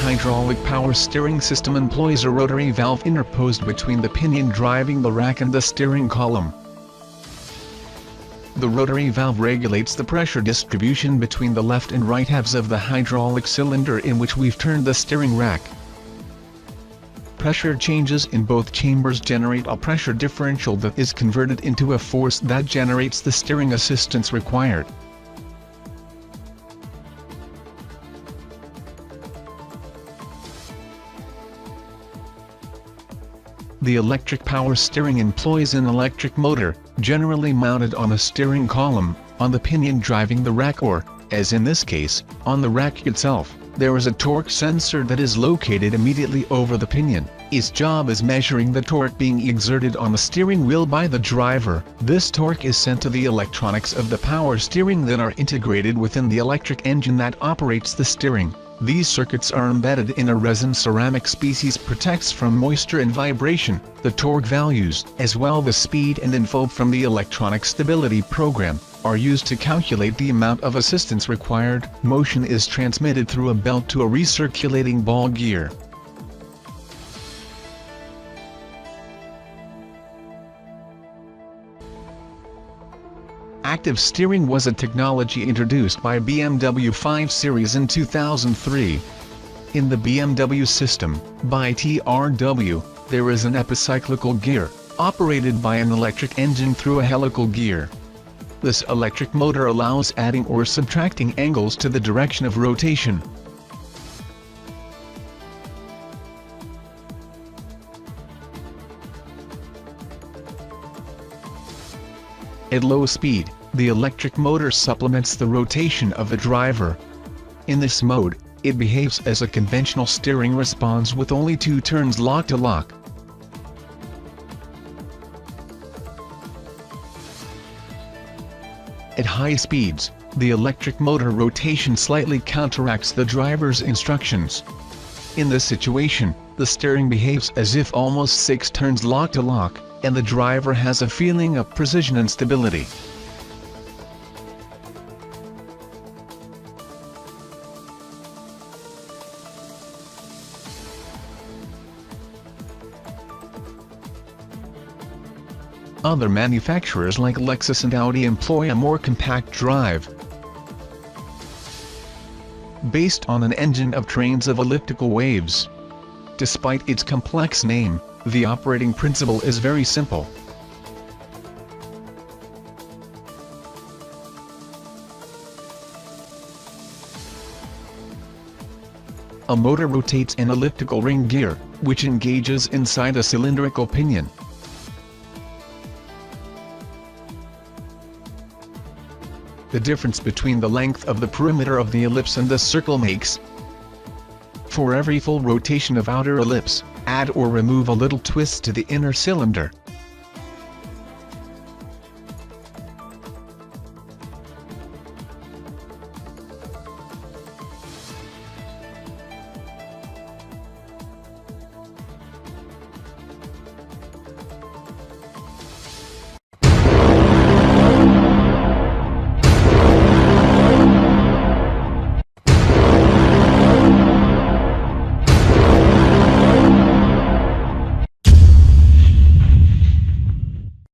hydraulic power steering system employs a rotary valve interposed between the pinion driving the rack and the steering column. The rotary valve regulates the pressure distribution between the left and right halves of the hydraulic cylinder in which we've turned the steering rack. Pressure changes in both chambers generate a pressure differential that is converted into a force that generates the steering assistance required. The electric power steering employs an electric motor, generally mounted on a steering column, on the pinion driving the rack or, as in this case, on the rack itself. There is a torque sensor that is located immediately over the pinion. Its job is measuring the torque being exerted on the steering wheel by the driver. This torque is sent to the electronics of the power steering that are integrated within the electric engine that operates the steering. These circuits are embedded in a resin ceramic species protects from moisture and vibration. The torque values, as well the speed and info from the electronic stability program, are used to calculate the amount of assistance required. Motion is transmitted through a belt to a recirculating ball gear. Active steering was a technology introduced by BMW 5 Series in 2003. In the BMW system, by TRW, there is an epicyclical gear, operated by an electric engine through a helical gear. This electric motor allows adding or subtracting angles to the direction of rotation. At low speed, the electric motor supplements the rotation of the driver. In this mode, it behaves as a conventional steering response with only 2 turns lock to lock. At high speeds, the electric motor rotation slightly counteracts the driver's instructions. In this situation, the steering behaves as if almost 6 turns lock to lock, and the driver has a feeling of precision and stability. Other manufacturers like Lexus and Audi employ a more compact drive. Based on an engine of trains of elliptical waves. Despite its complex name, the operating principle is very simple. A motor rotates an elliptical ring gear, which engages inside a cylindrical pinion. The difference between the length of the perimeter of the ellipse and the circle makes. For every full rotation of outer ellipse, add or remove a little twist to the inner cylinder.